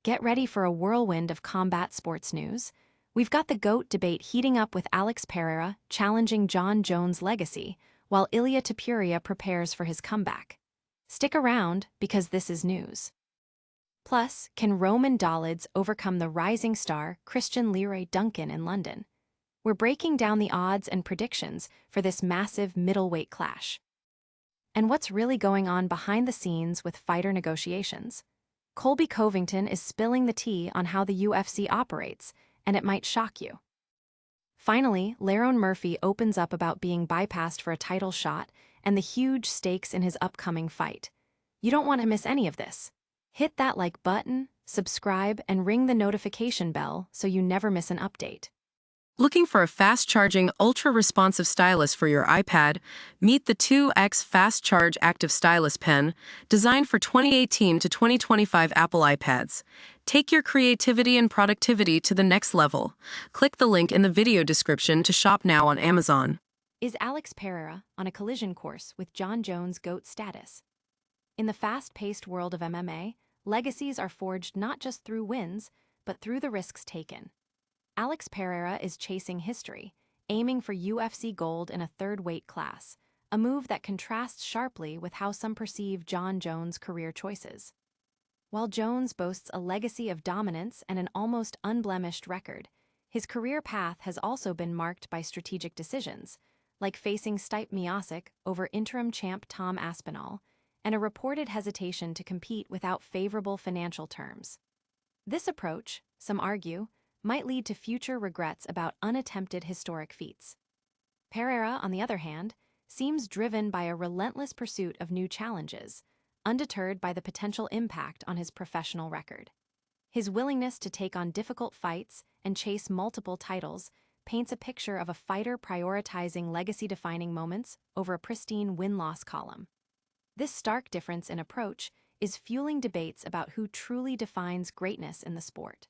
Get ready for a whirlwind of combat sports news. We've got the GOAT debate heating up with Alex Pereira challenging Jon Jones' legacy, while Ilia Topuria prepares for his comeback. Stick around, because this is news. Plus, can Roman Dolidze overcome the rising star Christian Leroy Duncan in London? We're breaking down the odds and predictions for this massive middleweight clash. And what's really going on behind the scenes with fighter negotiations? Colby Covington is spilling the tea on how the UFC operates, and it might shock you. Finally, Lerone Murphy opens up about being bypassed for a title shot and the huge stakes in his upcoming fight. You don't want to miss any of this. Hit that like button, subscribe, and ring the notification bell so you never miss an update. Looking for a fast-charging, ultra-responsive stylus for your iPad? Meet the 2X Fast Charge Active Stylus Pen, designed for 2018 to 2025 Apple iPads. Take your creativity and productivity to the next level. Click the link in the video description to shop now on Amazon. Is Alex Pereira on a collision course with Jon Jones GOAT status? In the fast-paced world of MMA, legacies are forged not just through wins, but through the risks taken. Alex Pereira is chasing history, aiming for UFC gold in a third weight class, a move that contrasts sharply with how some perceive Jon Jones' career choices. While Jones boasts a legacy of dominance and an almost unblemished record, his career path has also been marked by strategic decisions, like facing Stipe Miocic over interim champ Tom Aspinall, and a reported hesitation to compete without favorable financial terms. This approach, some argue, might lead to future regrets about unattempted historic feats. Pereira, on the other hand, seems driven by a relentless pursuit of new challenges, undeterred by the potential impact on his professional record. His willingness to take on difficult fights and chase multiple titles paints a picture of a fighter prioritizing legacy-defining moments over a pristine win-loss column. This stark difference in approach is fueling debates about who truly defines greatness in the sport.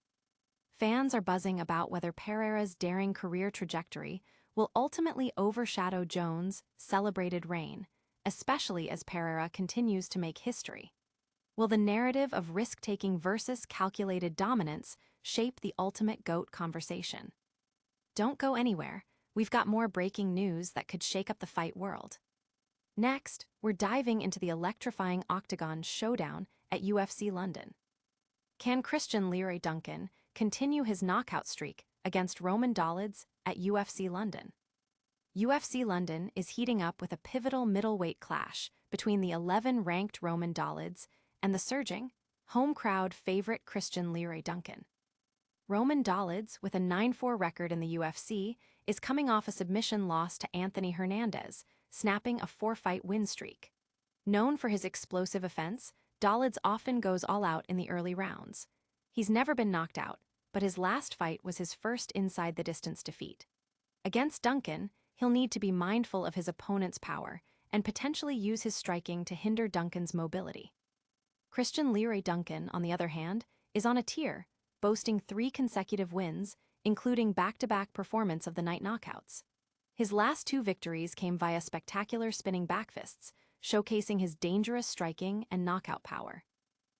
Fans are buzzing about whether Pereira's daring career trajectory will ultimately overshadow Jones' celebrated reign, especially as Pereira continues to make history. Will the narrative of risk-taking versus calculated dominance shape the ultimate GOAT conversation? Don't go anywhere. We've got more breaking news that could shake up the fight world. Next, we're diving into the electrifying Octagon Showdown at UFC London. Can Christian Leroy Duncan continue his knockout streak against Roman Dolidze at UFC London? UFC London is heating up with a pivotal middleweight clash between the 11-ranked Roman Dolidze and the surging, home crowd favorite Christian Leroy Duncan. Roman Dolidze, with a 9-4 record in the UFC, is coming off a submission loss to Anthony Hernandez, snapping a 4-fight win streak. Known for his explosive offense, Dolidze often goes all out in the early rounds. He's never been knocked out, but his last fight was his first inside-the-distance defeat. Against Duncan, he'll need to be mindful of his opponent's power and potentially use his striking to hinder Duncan's mobility. Christian Leroy Duncan, on the other hand, is on a tear, boasting 3 consecutive wins, including back-to-back performance of the night knockouts. His last 2 victories came via spectacular spinning backfists, showcasing his dangerous striking and knockout power.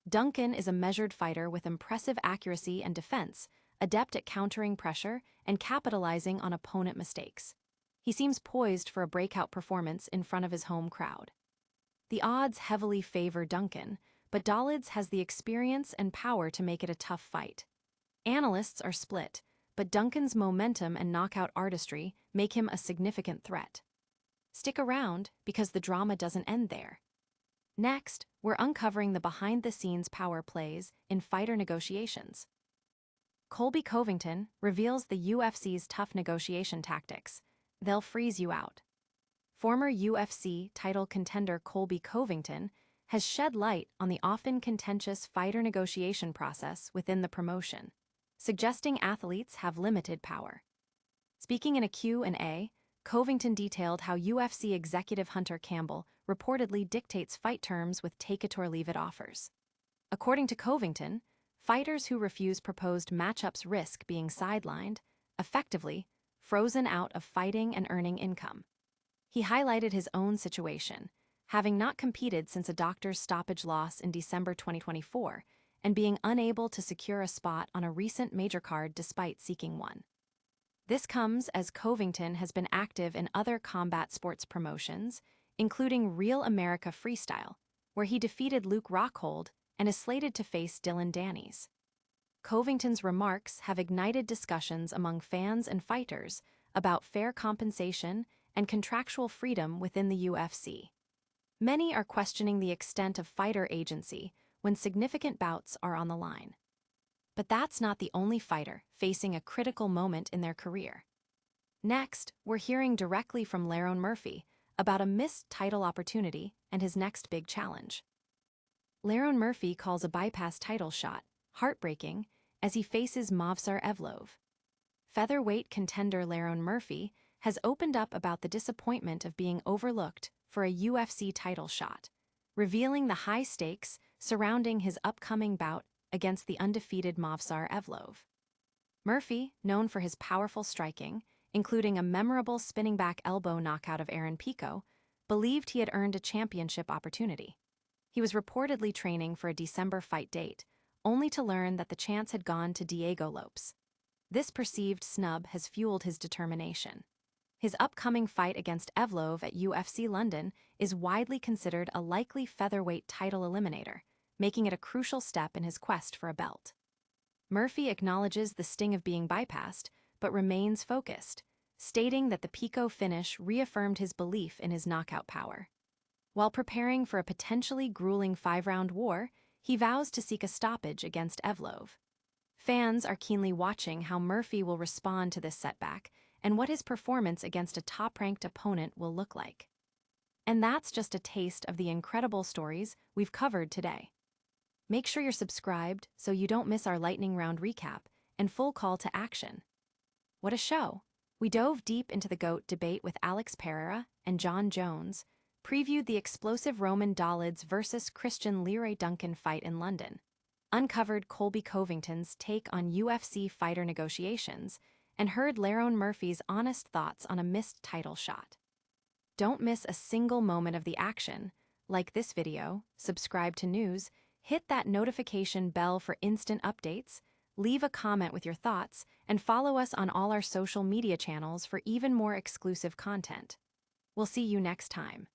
Duncan is a measured fighter with impressive accuracy and defense, adept at countering pressure and capitalizing on opponent mistakes. He seems poised for a breakout performance in front of his home crowd. The odds heavily favor Duncan, but Dolidze has the experience and power to make it a tough fight. Analysts are split, but Duncan's momentum and knockout artistry make him a significant threat. Stick around, because the drama doesn't end there. Next, we're uncovering the behind-the-scenes power plays in fighter negotiations. Colby Covington reveals the UFC's tough negotiation tactics. They'll freeze you out. Former UFC title contender Colby Covington has shed light on the often contentious fighter negotiation process within the promotion, suggesting athletes have limited power. Speaking in a Q&A, Covington detailed how UFC executive Hunter Campbell reportedly dictates fight terms with take-it-or-leave-it offers. According to Covington, fighters who refuse proposed matchups risk being sidelined, effectively frozen out of fighting and earning income. He highlighted his own situation, having not competed since a doctor's stoppage loss in December 2024, and being unable to secure a spot on a recent major card despite seeking one. This comes as Covington has been active in other combat sports promotions, including Real America Freestyle, where he defeated Luke Rockhold and is slated to face Dylan Dannies. Covington's remarks have ignited discussions among fans and fighters about fair compensation and contractual freedom within the UFC. Many are questioning the extent of fighter agency when significant bouts are on the line. But that's not the only fighter facing a critical moment in their career. Next, we're hearing directly from Lerone Murphy about a missed title opportunity and his next big challenge. Lerone Murphy calls a bypass title shot heartbreaking as he faces Movsar Evloev. Featherweight contender Lerone Murphy has opened up about the disappointment of being overlooked for a UFC title shot, revealing the high stakes surrounding his upcoming bout against the undefeated Movsar Evloev. Murphy, known for his powerful striking, including a memorable spinning back elbow knockout of Aaron Pico, believed he had earned a championship opportunity. He was reportedly training for a December fight date, only to learn that the chance had gone to Diego Lopes. This perceived snub has fueled his determination. His upcoming fight against Evloev at UFC London is widely considered a likely featherweight title eliminator, making it a crucial step in his quest for a belt. Murphy acknowledges the sting of being bypassed, but remains focused, stating that the Pico finish reaffirmed his belief in his knockout power. While preparing for a potentially grueling 5-round war, he vows to seek a stoppage against Evloev. Fans are keenly watching how Murphy will respond to this setback and what his performance against a top-ranked opponent will look like. And that's just a taste of the incredible stories we've covered today. Make sure you're subscribed so you don't miss our lightning round recap and full call to action. What a show! We dove deep into the GOAT debate with Alex Pereira and Jon Jones, previewed the explosive Roman Dolidze versus Christian Leroy Duncan fight in London, uncovered Colby Covington's take on UFC fighter negotiations, and heard Lerone Murphy's honest thoughts on a missed title shot. Don't miss a single moment of the action. Like this video, subscribe to news, hit that notification bell for instant updates, leave a comment with your thoughts, and follow us on all our social media channels for even more exclusive content. We'll see you next time.